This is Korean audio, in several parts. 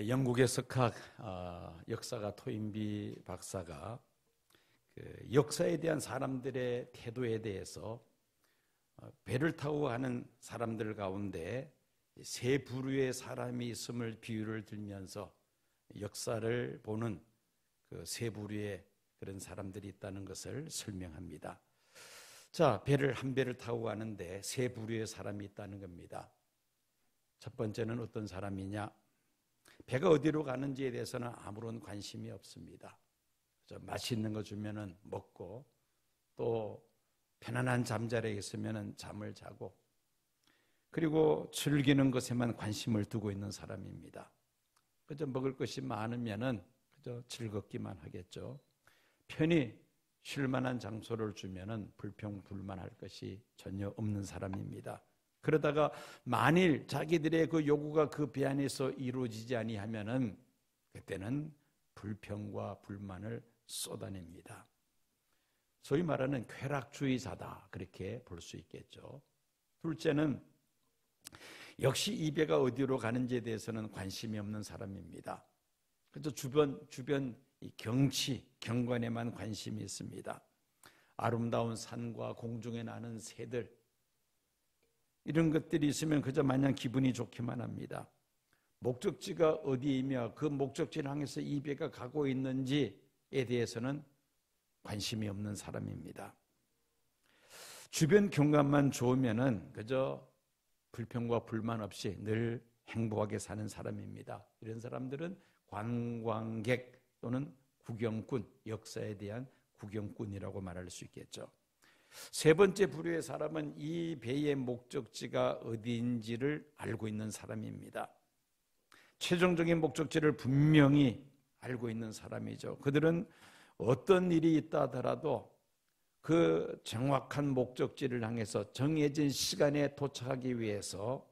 영국의 석학 역사가 토인비 박사가 역사에 대한 사람들의 태도에 대해서 배를 타고 가는 사람들 가운데 세 부류의 사람이 있음을 비유를 들면서 역사를 보는 그 세 부류의 그런 사람들이 있다는 것을 설명합니다. 자, 한 배를 타고 가는데 세 부류의 사람이 있다는 겁니다. 첫 번째는 어떤 사람이냐? 배가 어디로 가는지에 대해서는 아무런 관심이 없습니다. 맛있는 거 주면은 먹고 또 편안한 잠자리에 있으면은 잠을 자고 그리고 즐기는 것에만 관심을 두고 있는 사람입니다. 그저 먹을 것이 많으면은 그저 즐겁기만 하겠죠. 편히 쉴 만한 장소를 주면은 불평불만할 것이 전혀 없는 사람입니다. 그러다가 만일 자기들의 그 요구가 그 배 안에서 이루어지지 아니하면은 그때는 불평과 불만을 쏟아냅니다. 소위 말하는 쾌락주의자다, 그렇게 볼 수 있겠죠. 둘째는 역시 이 배가 어디로 가는지에 대해서는 관심이 없는 사람입니다. 그래서 주변 이 경치, 경관에만 관심이 있습니다. 아름다운 산과 공중에 나는 새들, 이런 것들이 있으면 그저 마냥 기분이 좋기만 합니다. 목적지가 어디이며 그 목적지를 향해서 이 배가 가고 있는지에 대해서는 관심이 없는 사람입니다. 주변 경관만 좋으면은 그저 불평과 불만 없이 늘 행복하게 사는 사람입니다. 이런 사람들은 관광객 또는 구경꾼, 역사에 대한 구경꾼이라고 말할 수 있겠죠. 세 번째 부류의 사람은 이 배의 목적지가 어디인지를 알고 있는 사람입니다. 최종적인 목적지를 분명히 알고 있는 사람이죠. 그들은 어떤 일이 있다 하더라도 그 정확한 목적지를 향해서 정해진 시간에 도착하기 위해서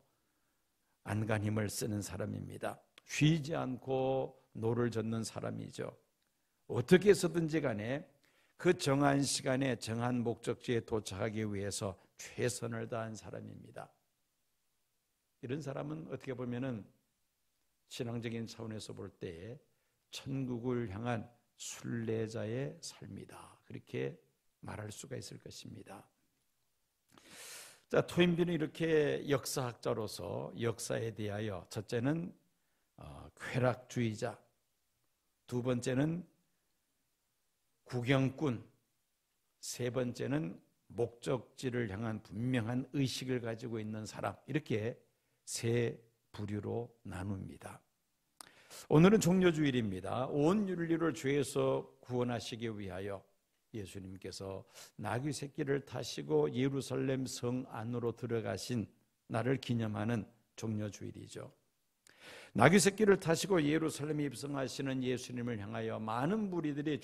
안간힘을 쓰는 사람입니다. 쉬지 않고 노를 젓는 사람이죠. 어떻게 해서든지 간에 그 정한 시간에 정한 목적지에 도착하기 위해서 최선을 다한 사람입니다. 이런 사람은 어떻게 보면은 신앙적인 차원에서 볼 때 천국을 향한 순례자의 삶이다, 그렇게 말할 수가 있을 것입니다. 자, 토인비는 이렇게 역사학자로서 역사에 대하여 첫째는 쾌락주의자, 두 번째는 구경꾼, 세 번째는 목적지를 향한 분명한 의식을 가지고 있는 사람, 이렇게 세 부류로 나눕니다. 오늘은 종려주일입니다. 온 인류를 죄에서 구원하시기 위하여 예수님께서 나귀 새끼를 타시고 예루살렘 성 안으로 들어가신 날을 기념하는 종려주일이죠. 나귀 새끼를 타시고 예루살렘에 입성하시는 예수님을 향하여 많은 무리들이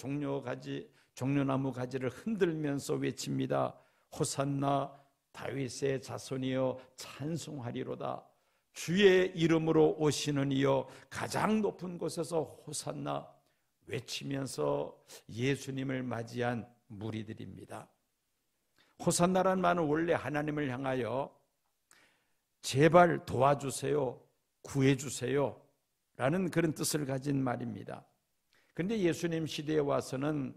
종려나무 가지를 흔들면서 외칩니다. 호산나 다윗의 자손이여 찬송하리로다. 주의 이름으로 오시는 이여 가장 높은 곳에서 호산나 외치면서 예수님을 맞이한 무리들입니다. 호산나라는 말은 원래 하나님을 향하여 제발 도와주세요, 구해주세요 라는 그런 뜻을 가진 말입니다. 그런데 예수님 시대에 와서는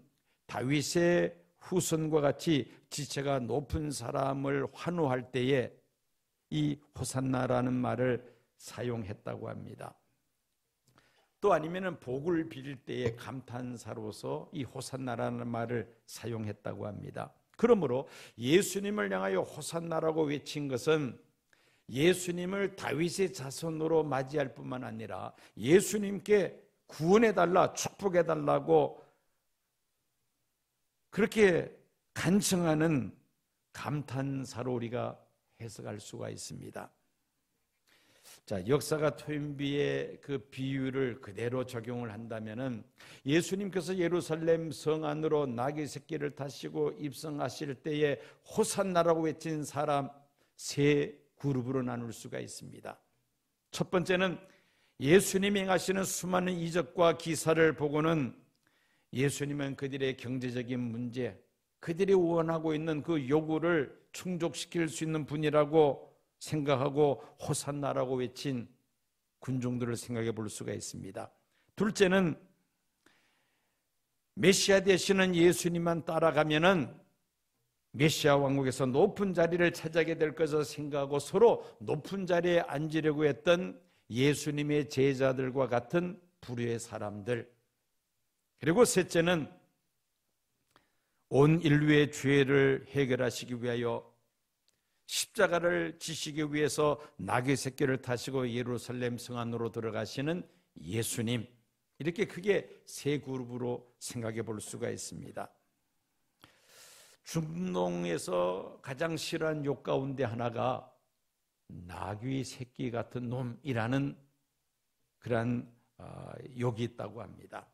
다윗의 후손과 같이 지체가 높은 사람을 환호할 때에 이 호산나라는 말을 사용했다고 합니다. 또 아니면은 복을 빌 때에 감탄사로서 이 호산나라는 말을 사용했다고 합니다. 그러므로 예수님을 향하여 호산나라고 외친 것은 예수님을 다윗의 자손으로 맞이할 뿐만 아니라 예수님께 구원해달라, 축복해달라고 그렇게 간청하는 감탄사로 우리가 해석할 수가 있습니다. 자, 역사가 토인비의 그 비유를 그대로 적용을 한다면은 예수님께서 예루살렘 성 안으로 나귀 새끼를 타시고 입성하실 때에 호산나라고 외친 사람 세 그룹으로 나눌 수가 있습니다. 첫 번째는 예수님이 행하시는 수많은 이적과 기사를 보고는 예수님은 그들의 경제적인 문제, 그들이 원하고 있는 그 요구를 충족시킬 수 있는 분이라고 생각하고 호산나라고 외친 군중들을 생각해 볼 수가 있습니다. 둘째는 메시아 되시는 예수님만 따라가면은 메시아 왕국에서 높은 자리를 차지하게 될 것을 생각하고 서로 높은 자리에 앉으려고 했던 예수님의 제자들과 같은 부류의 사람들. 그리고 셋째는 온 인류의 죄를 해결하시기 위하여 십자가를 지시기 위해서 나귀 새끼를 타시고 예루살렘 성 안으로 들어가시는 예수님. 이렇게 크게 세 그룹으로 생각해 볼 수가 있습니다. 중동에서 가장 싫어하는 욕 가운데 하나가 나귀 새끼 같은 놈이라는 그러한 욕이 있다고 합니다.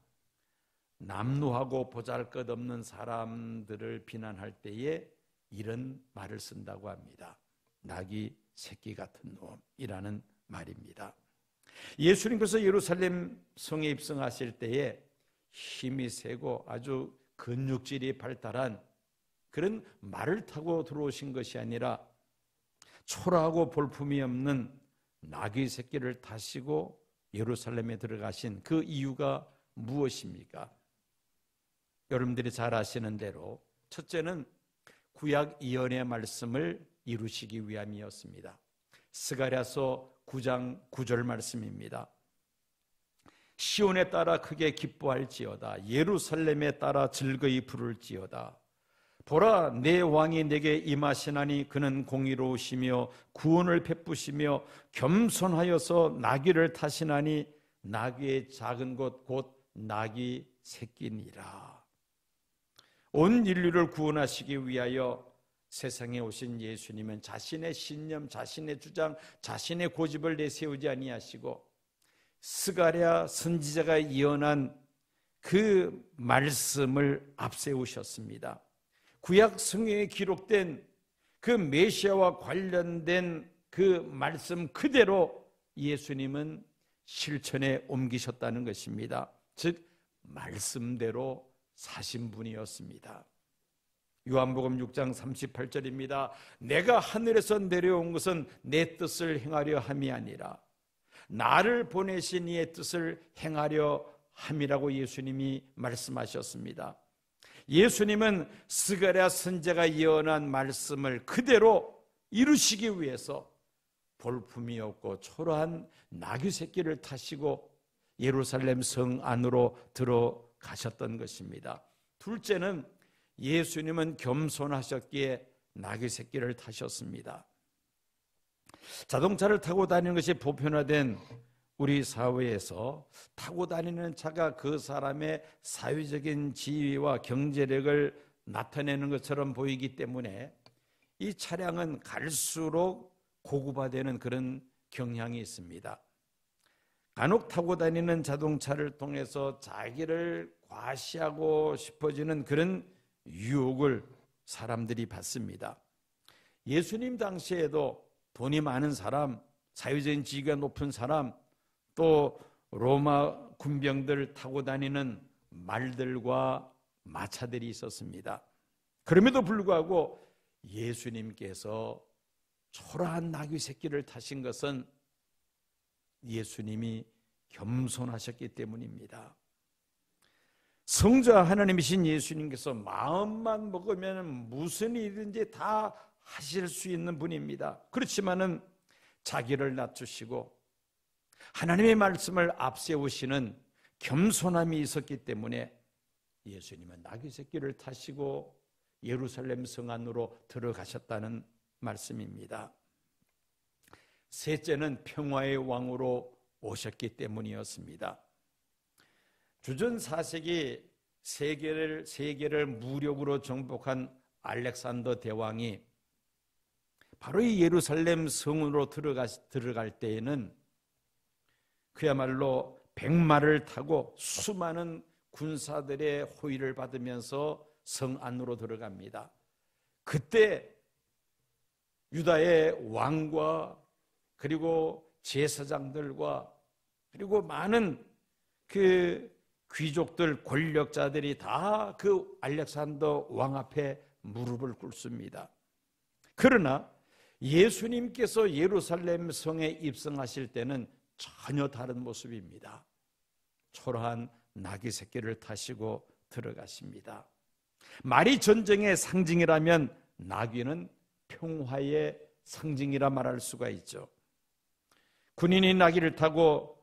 남루하고 보잘것없는 사람들을 비난할 때에 이런 말을 쓴다고 합니다. 나귀 새끼 같은 놈이라는 말입니다. 예수님께서 예루살렘 성에 입성하실 때에 힘이 세고 아주 근육질이 발달한 그런 말을 타고 들어오신 것이 아니라 초라하고 볼품이 없는 나귀 새끼를 타시고 예루살렘에 들어가신 그 이유가 무엇입니까? 여러분들이 잘 아시는 대로 첫째는 구약 예언의 말씀을 이루시기 위함이었습니다. 스가랴서 9장 9절 말씀입니다. 시온에 따라 크게 기뻐할지어다. 예루살렘에 따라 즐거이 부를지어다. 보라, 내 왕이 내게 임하시나니 그는 공의로우시며 구원을 베푸시며 겸손하여서 나귀를 타시나니 나귀의 작은 것 곧 나귀 새끼니라. 온 인류를 구원하시기 위하여 세상에 오신 예수님은 자신의 신념, 자신의 주장, 자신의 고집을 내세우지 아니하시고 스가랴 선지자가 예언한 그 말씀을 앞세우셨습니다. 구약 성경에 기록된 그 메시아와 관련된 그 말씀 그대로 예수님은 실천에 옮기셨다는 것입니다. 즉 말씀대로 사신 분이었습니다. 요한복음 6장 38절입니다. 내가 하늘에서 내려온 것은 내 뜻을 행하려 함이 아니라 나를 보내신 이의 뜻을 행하려 함이라고 예수님이 말씀하셨습니다. 예수님은 스가랴 선지자가 예언한 말씀을 그대로 이루시기 위해서 볼품이 없고 초라한 나귀 새끼를 타시고 예루살렘 성 안으로 들어가셨던 것입니다. 둘째는 예수님은 겸손하셨기에 나귀 새끼를 타셨습니다. 자동차를 타고 다니는 것이 보편화된 우리 사회에서 타고 다니는 차가 그 사람의 사회적인 지위와 경제력을 나타내는 것처럼 보이기 때문에 이 차량은 갈수록 고급화되는 그런 경향이 있습니다. 간혹 타고 다니는 자동차를 통해서 자기를 과시하고 싶어지는 그런 유혹을 사람들이 받습니다. 예수님 당시에도 돈이 많은 사람, 사회적인 지위가 높은 사람, 또 로마 군병들 타고 다니는 말들과 마차들이 있었습니다. 그럼에도 불구하고 예수님께서 초라한 나귀 새끼를 타신 것은 예수님이 겸손하셨기 때문입니다. 성자 하나님이신 예수님께서 마음만 먹으면 무슨 일이든지 다 하실 수 있는 분입니다. 그렇지만은 자기를 낮추시고 하나님의 말씀을 앞세우시는 겸손함이 있었기 때문에 예수님은 나귀 새끼를 타시고 예루살렘 성 안으로 들어가셨다는 말씀입니다. 셋째는 평화의 왕으로 오셨기 때문이었습니다. 주전 4세기 세계를 무력으로 정복한 알렉산더 대왕이 바로 이 예루살렘 성으로 들어갈 때에는 그야말로 백마를 타고 수많은 군사들의 호위를 받으면서 성 안으로 들어갑니다. 그때 유다의 왕과 그리고 제사장들과 그리고 많은 그 귀족들, 권력자들이 다 그 알렉산더 왕 앞에 무릎을 꿇습니다. 그러나 예수님께서 예루살렘 성에 입성하실 때는 전혀 다른 모습입니다. 초라한 나귀 새끼를 타시고 들어가십니다. 말이 전쟁의 상징이라면 나귀는 평화의 상징이라 말할 수가 있죠. 군인이 나귀를 타고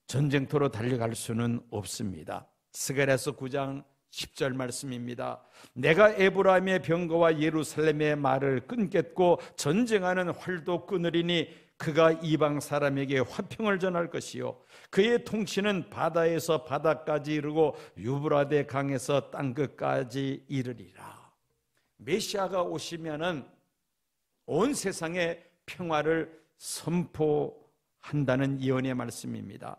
전쟁터로 달려갈 수는 없습니다. 스가랴서 9장 10절 말씀입니다. 내가 에브라임의 병거와 예루살렘의 말을 끊겠고 전쟁하는 활도 끊으리니 그가 이방 사람에게 화평을 전할 것이요 그의 통치는 바다에서 바다까지 이르고 유브라데 강에서 땅끝까지 이르리라. 메시아가 오시면은 온 세상에 평화를 선포한다는 예언의 말씀입니다.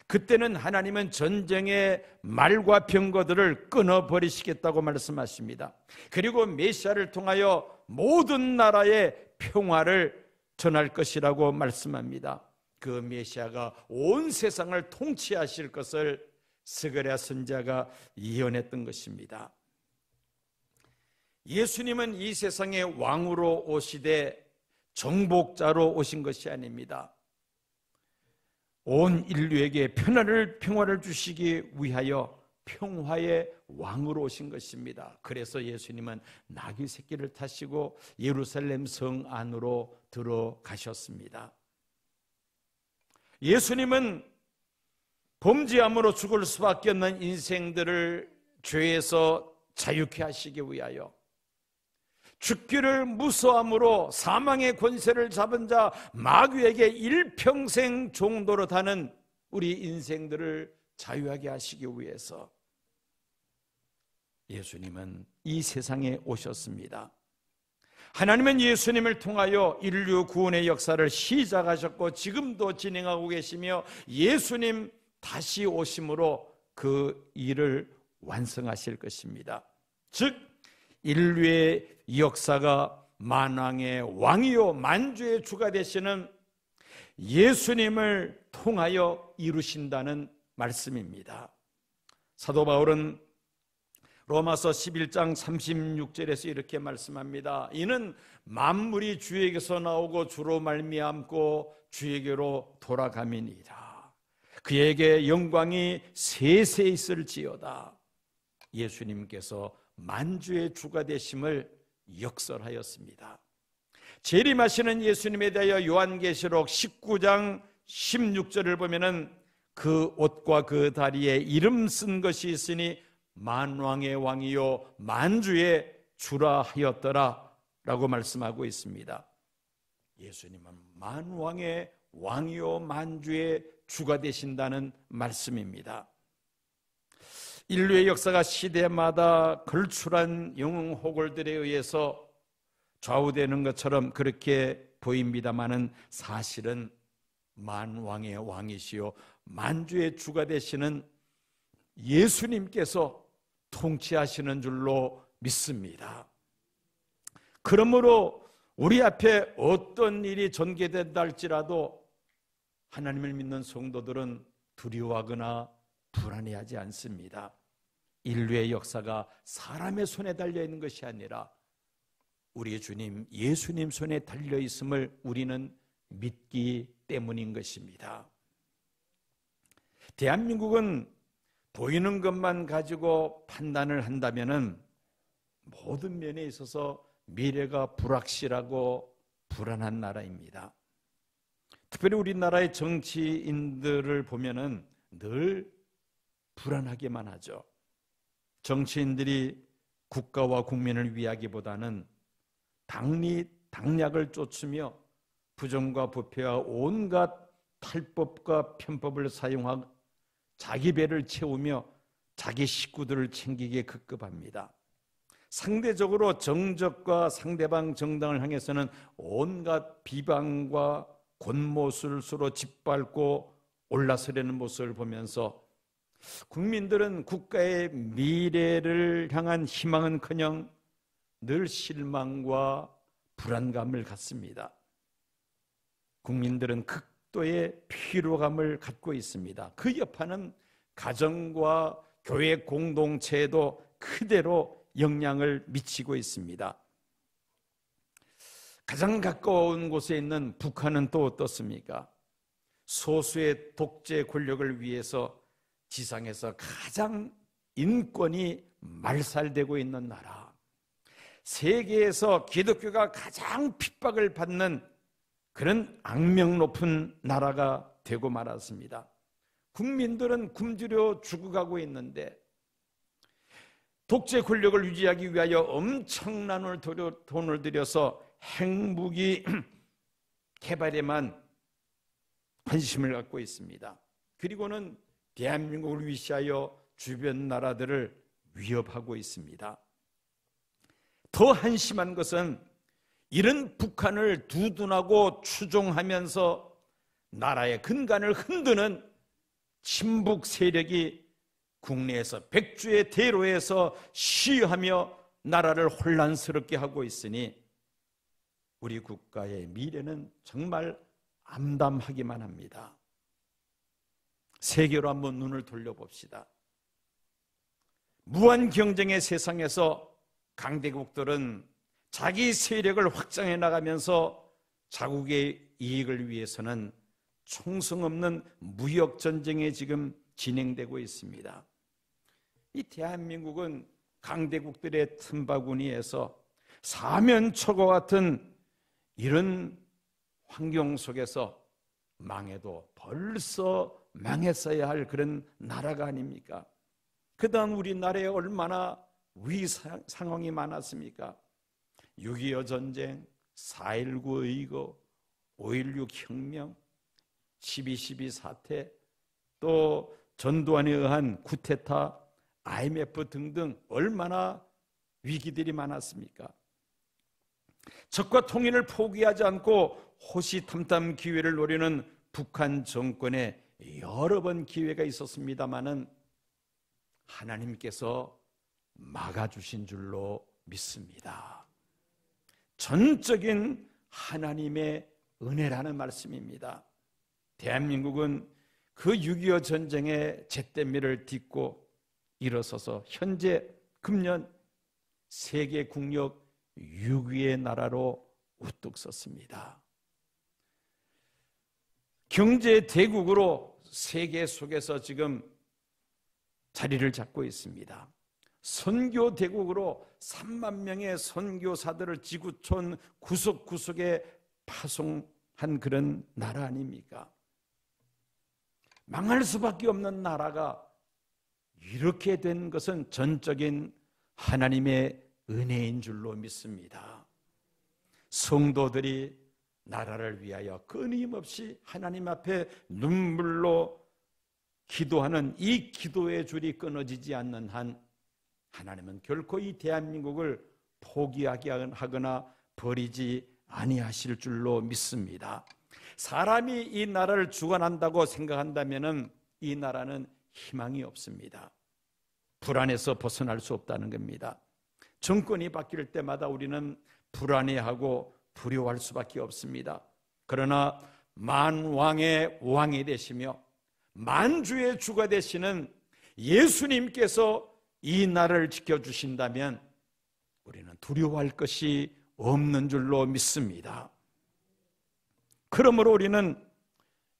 그때는 하나님은 전쟁의 말과 병거들을 끊어버리시겠다고 말씀하십니다. 그리고 메시아를 통하여 모든 나라의 평화를 전할 것이라고 말씀합니다. 그 메시아가 온 세상을 통치하실 것을 스가랴 선지자가 예언했던 것입니다. 예수님은 이 세상의 왕으로 오시되 정복자로 오신 것이 아닙니다. 온 인류에게 평화를 주시기 위하여 평화의 왕으로 오신 것입니다. 그래서 예수님은 나귀 새끼를 타시고 예루살렘 성 안으로 들어가셨습니다. 예수님은 범죄함으로 죽을 수밖에 없는 인생들을 죄에서 자유케 하시기 위하여 죽기를 무서함으로 사망의 권세를 잡은 자 마귀에게 일평생 종도로 다는 우리 인생들을 자유하게 하시기 위해서 예수님은 이 세상에 오셨습니다. 하나님은 예수님을 통하여 인류 구원의 역사를 시작하셨고 지금도 진행하고 계시며 예수님 다시 오심으로 그 일을 완성하실 것입니다. 즉 인류의 역사가 만왕의 왕이요 만주의 주가 되시는 예수님을 통하여 이루신다는 말씀입니다. 사도 바울은 로마서 11장 36절에서 이렇게 말씀합니다. 이는 만물이 주에게서 나오고 주로 말미암고 주에게로 돌아감이니라. 그에게 영광이 세세 있을지어다. 예수님께서 만주의 주가 되심을 역설하였습니다. 재림하시는 예수님에 대하여 요한계시록 19장 16절을 보면은 그 옷과 그 다리에 이름 쓴 것이 있으니 만왕의 왕이요 만주의 주라 하였더라 라고 말씀하고 있습니다. 예수님은 만왕의 왕이요 만주의 주가 되신다는 말씀입니다. 인류의 역사가 시대마다 걸출한 영웅 호걸들에 의해서 좌우되는 것처럼 그렇게 보입니다마는 사실은 만왕의 왕이시요 만주의 주가 되시는 예수님께서 통치하시는 줄로 믿습니다. 그러므로 우리 앞에 어떤 일이 전개된다 할지라도 하나님을 믿는 성도들은 두려워하거나 불안해하지 않습니다. 인류의 역사가 사람의 손에 달려있는 것이 아니라 우리 주님 예수님 손에 달려있음을 우리는 믿기 때문인 것입니다. 대한민국은 보이는 것만 가지고 판단을 한다면 모든 면에 있어서 미래가 불확실하고 불안한 나라입니다. 특별히 우리나라의 정치인들을 보면은 늘 불안하게만 하죠. 정치인들이 국가와 국민을 위하기보다는 당략을 쫓으며 부정과 부패와 온갖 탈법과 편법을 사용하고 자기 배를 채우며 자기 식구들을 챙기기에 급급합니다. 상대적으로 정적과 상대방 정당을 향해서는 온갖 비방과 곤모술수로 짓밟고 올라서려는 모습을 보면서 국민들은 국가의 미래를 향한 희망은커녕 늘 실망과 불안감을 갖습니다. 국민들은 극도의 피로감을 갖고 있습니다. 그 여파는 가정과 교회 공동체에도 그대로 영향을 미치고 있습니다. 가장 가까운 곳에 있는 북한은 또 어떻습니까? 소수의 독재 권력을 위해서 지상에서 가장 인권이 말살되고 있는 나라, 세계에서 기독교가 가장 핍박을 받는 그런 악명 높은 나라가 되고 말았습니다. 국민들은 굶주려 죽어가고 있는데 독재 권력을 유지하기 위하여 엄청난 돈을 들여서 핵무기 개발에만 관심을 갖고 있습니다. 그리고는 대한민국을 위시하여 주변 나라들을 위협하고 있습니다. 더 한심한 것은 이런 북한을 두둔하고 추종하면서 나라의 근간을 흔드는 친북 세력이 국내에서 백주의 대로에서 시위하며 나라를 혼란스럽게 하고 있으니 우리 국가의 미래는 정말 암담하기만 합니다. 세계로 한번 눈을 돌려봅시다. 무한 경쟁의 세상에서 강대국들은 자기 세력을 확장해 나가면서 자국의 이익을 위해서는 총성 없는 무역 전쟁에 지금 진행되고 있습니다. 이 대한민국은 강대국들의 틈바구니에서 사면초가 같은 이런 환경 속에서 망해도 벌써 망했어야 할 그런 나라가 아닙니까? 그동안 우리나라에 얼마나 위기 상황이 많았습니까? 6.25 전쟁, 4.19 의거, 5.16 혁명, 12.12 사태, 또 전두환에 의한 쿠데타, IMF 등등 얼마나 위기들이 많았습니까? 적과 통일을 포기하지 않고 호시탐탐 기회를 노리는 북한 정권에 여러 번 기회가 있었습니다마는 하나님께서 막아주신 줄로 믿습니다. 전적인 하나님의 은혜라는 말씀입니다. 대한민국은 그 6.25 전쟁의 잿더미를 딛고 일어서서 현재 금년 세계 국력 6위의 나라로 우뚝 섰습니다. 경제 대국으로 세계 속에서 지금 자리를 잡고 있습니다. 선교 대국으로 3만 명의 선교사들을 지구촌 구석구석에 파송한 그런 나라 아닙니까? 망할 수밖에 없는 나라가 이렇게 된 것은 전적인 하나님의 은혜인 줄로 믿습니다. 성도들이 나라를 위하여 끊임없이 하나님 앞에 눈물로 기도하는 이 기도의 줄이 끊어지지 않는 한 하나님은 결코 이 대한민국을 포기하게 하거나 버리지 아니하실 줄로 믿습니다. 사람이 이 나라를 주관한다고 생각한다면 이 나라는 희망이 없습니다. 불안에서 벗어날 수 없다는 겁니다. 정권이 바뀔 때마다 우리는 불안해하고 두려워할 수밖에 없습니다. 그러나 만왕의 왕이 되시며 만주의 주가 되시는 예수님께서 이 나라를 지켜주신다면 우리는 두려워할 것이 없는 줄로 믿습니다. 그러므로 우리는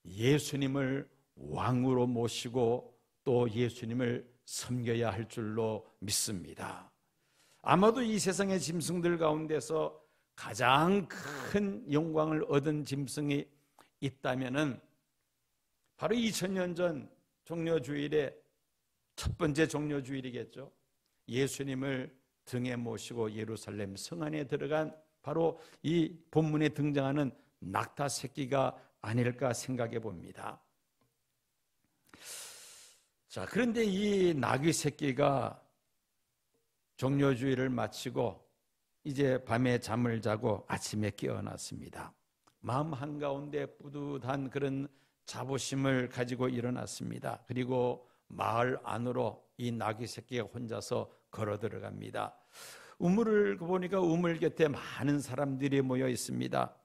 예수님을 왕으로 모시고 또 예수님을 섬겨야 할 줄로 믿습니다. 아마도 이 세상의 짐승들 가운데서 가장 큰 영광을 얻은 짐승이 있다면은 바로 2000년 전 종려주일에 첫 번째 종려주일이겠죠. 예수님을 등에 모시고 예루살렘 성 안에 들어간 바로 이 본문에 등장하는 낙타 새끼가 아닐까 생각해 봅니다. 자, 그런데 이 나귀 새끼가 종려주일을 마치고 이제 밤에 잠을 자고 아침에 깨어났습니다. 마음 한가운데 뿌듯한 그런 자부심을 가지고 일어났습니다. 그리고 마을 안으로 이 나귀 새끼가 혼자서 걸어 들어갑니다. 우물을 보니까 우물 곁에 많은 사람들이 모여 있습니다.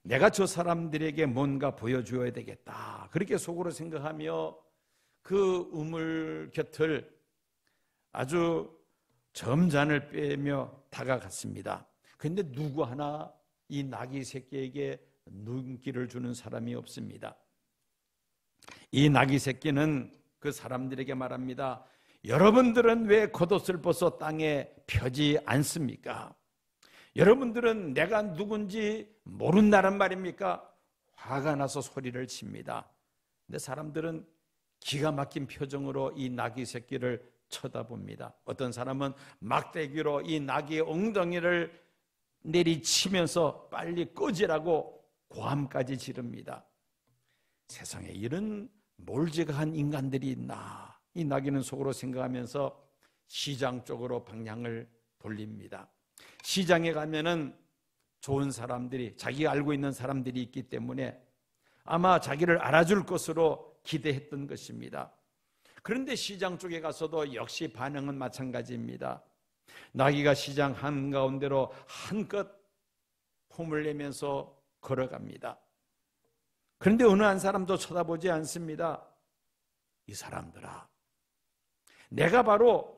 내가 저 사람들에게 뭔가 보여줘야 되겠다, 그렇게 속으로 생각하며 그 우물 곁을 아주 점잔을 빼며 다가갔습니다. 그런데 누구 하나 이 나귀 새끼에게 눈길을 주는 사람이 없습니다. 이 나귀 새끼는 그 사람들에게 말합니다. 여러분들은 왜 겉옷을 벗어 땅에 펴지 않습니까? 여러분들은 내가 누군지 모른다는 말입니까? 화가 나서 소리를 칩니다. 근데 사람들은 기가 막힌 표정으로 이 나귀 새끼를 쳐다봅니다. 어떤 사람은 막대기로 이 나귀의 엉덩이를 내리치면서 빨리 꺼지라고 고함까지 지릅니다. 세상에 이런 몰지각한 인간들이 있나? 이 나귀는 속으로 생각하면서 시장 쪽으로 방향을 돌립니다. 시장에 가면은 좋은 사람들이, 자기가 알고 있는 사람들이 있기 때문에 아마 자기를 알아줄 것으로 기대했던 것입니다. 그런데 시장 쪽에 가서도 역시 반응은 마찬가지입니다. 나귀가 시장 한가운데로 한껏 폼을 내면서 걸어갑니다. 그런데 어느 한 사람도 쳐다보지 않습니다. 이 사람들아, 내가 바로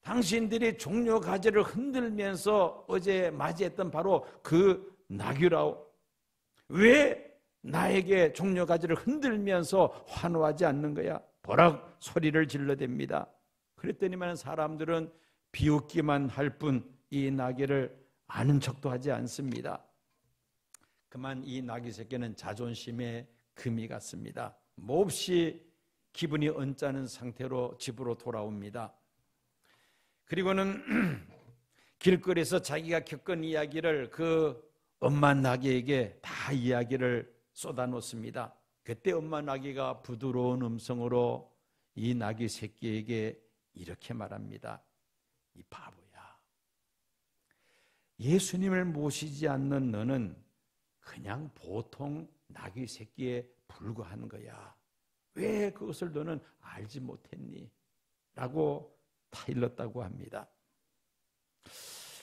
당신들이 종려 가지를 흔들면서 어제 맞이했던 바로 그 나귀라오. 왜 나에게 종려 가지를 흔들면서 환호하지 않는 거야? 버럭 소리를 질러댑니다. 그랬더니만 사람들은 비웃기만 할 뿐 이 나귀를 아는 척도 하지 않습니다. 그만 이 나귀 새끼는 자존심에 금이 갔습니다. 몹시 기분이 언짢은 상태로 집으로 돌아옵니다. 그리고는 길거리에서 자기가 겪은 이야기를 그 엄마 나귀에게 다 이야기를 쏟아놓습니다. 그때 엄마 나귀가 부드러운 음성으로 이 나귀 새끼에게 이렇게 말합니다. 이 바보야, 예수님을 모시지 않는 너는 그냥 보통 나귀 새끼에 불과한 거야. 왜 그것을 너는 알지 못했니? 라고 타일렀다고 합니다.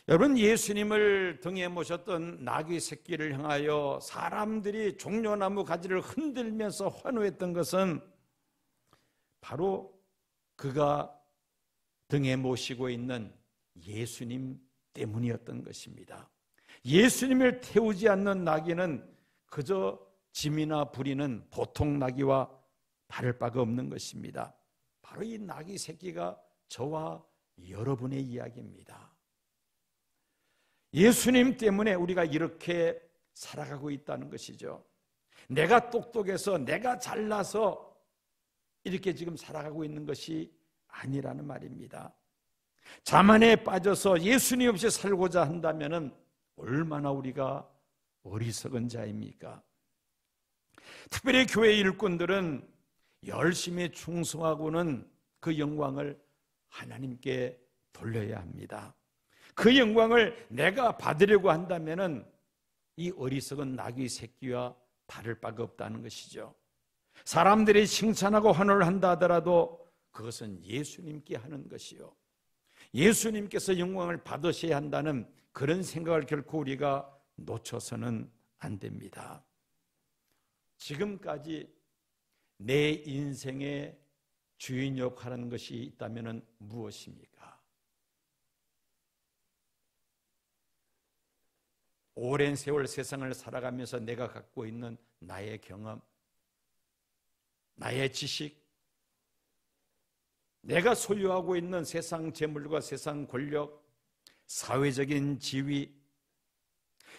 여러분, 예수님을 등에 모셨던 나귀 새끼를 향하여 사람들이 종려나무 가지를 흔들면서 환호했던 것은 바로 그가 등에 모시고 있는 예수님 때문이었던 것입니다. 예수님을 태우지 않는 나귀는 그저 짐이나 부리는 보통 나귀와 다를 바가 없는 것입니다. 바로 이 나귀 새끼가 저와 여러분의 이야기입니다. 예수님 때문에 우리가 이렇게 살아가고 있다는 것이죠. 내가 똑똑해서 내가 잘나서 이렇게 지금 살아가고 있는 것이 아니라는 말입니다. 자만에 빠져서 예수님 없이 살고자 한다면 얼마나 우리가 어리석은 자입니까? 특별히 교회 일꾼들은 열심히 충성하고는 그 영광을 하나님께 돌려야 합니다. 그 영광을 내가 받으려고 한다면 이 어리석은 나귀 새끼와 다를 바가 없다는 것이죠. 사람들이 칭찬하고 환호를 한다 하더라도 그것은 예수님께 하는 것이요, 예수님께서 영광을 받으셔야 한다는 그런 생각을 결코 우리가 놓쳐서는 안 됩니다. 지금까지 내 인생의 주인 역할하는 것이 있다면 무엇입니까? 오랜 세월 세상을 살아가면서 내가 갖고 있는 나의 경험, 나의 지식, 내가 소유하고 있는 세상 재물과 세상 권력, 사회적인 지위,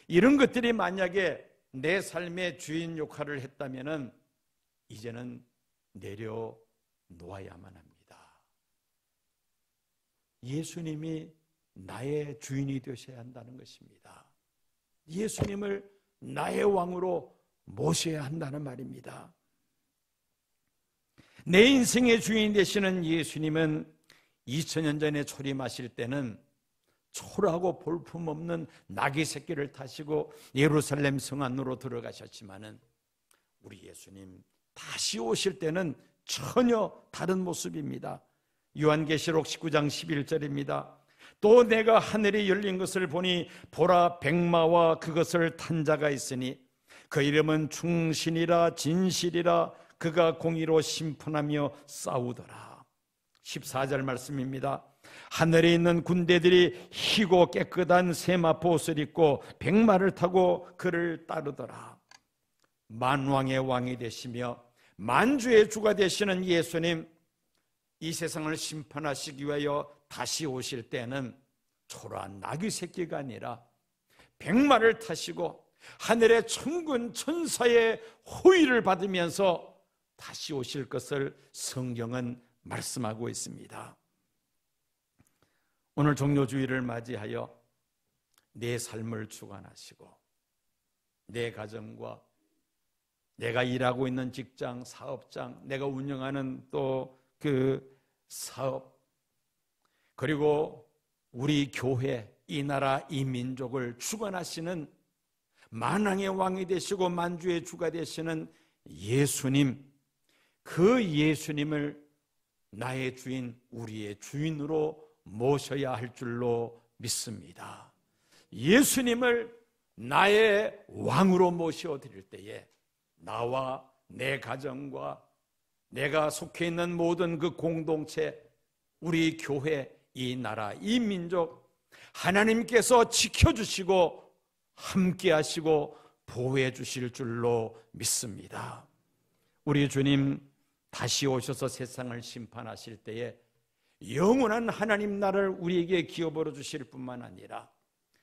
이런 것들이 만약에 내 삶의 주인 역할을 했다면 이제는 내려놓아야만 합니다. 예수님이 나의 주인이 되셔야 한다는 것입니다. 예수님을 나의 왕으로 모셔야 한다는 말입니다. 내 인생의 주인 되시는 예수님은 2000년 전에 초림하실 때는 초라하고 볼품없는 나귀 새끼를 타시고 예루살렘 성 안으로 들어가셨지만은 우리 예수님 다시 오실 때는 전혀 다른 모습입니다. 요한계시록 19장 11절입니다. 또 내가 하늘이 열린 것을 보니 보라, 백마와 그것을 탄 자가 있으니 그 이름은 충신이라 진실이라 그가 공의로 심판하며 싸우더라. 14절 말씀입니다. 하늘에 있는 군대들이 희고 깨끗한 세마포 옷을 입고 백마를 타고 그를 따르더라. 만왕의 왕이 되시며 만주의 주가 되시는 예수님, 이 세상을 심판하시기 위하여 다시 오실 때는 초라한 나귀 새끼가 아니라 백마를 타시고 하늘의 천군 천사의 호의를 받으면서 다시 오실 것을 성경은 말씀하고 있습니다. 오늘 종료주일을 맞이하여 내 삶을 주관하시고 내 가정과 내가 일하고 있는 직장, 사업장, 내가 운영하는 또 그 사업, 그리고 우리 교회, 이 나라, 이 민족을 주관하시는 만왕의 왕이 되시고 만주의 주가 되시는 예수님, 그 예수님을 나의 주인, 우리의 주인으로 모셔야 할 줄로 믿습니다. 예수님을 나의 왕으로 모셔드릴 때에 나와 내 가정과 내가 속해 있는 모든 그 공동체, 우리 교회, 이 나라, 이 민족, 하나님께서 지켜주시고 함께 하시고 보호해 주실 줄로 믿습니다. 우리 주님 다시 오셔서 세상을 심판하실 때에 영원한 하나님 나라를 우리에게 기업으로 주실 뿐만 아니라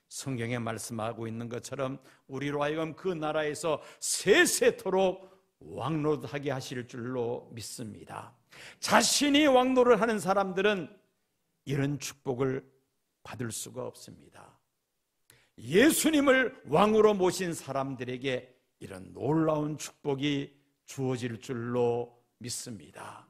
성경에 말씀하고 있는 것처럼 우리로 하여금 그 나라에서 세세토록 왕노릇하게 하실 줄로 믿습니다. 자신이 왕노를 하는 사람들은 이런 축복을 받을 수가 없습니다. 예수님을 왕으로 모신 사람들에게 이런 놀라운 축복이 주어질 줄로 믿습니다.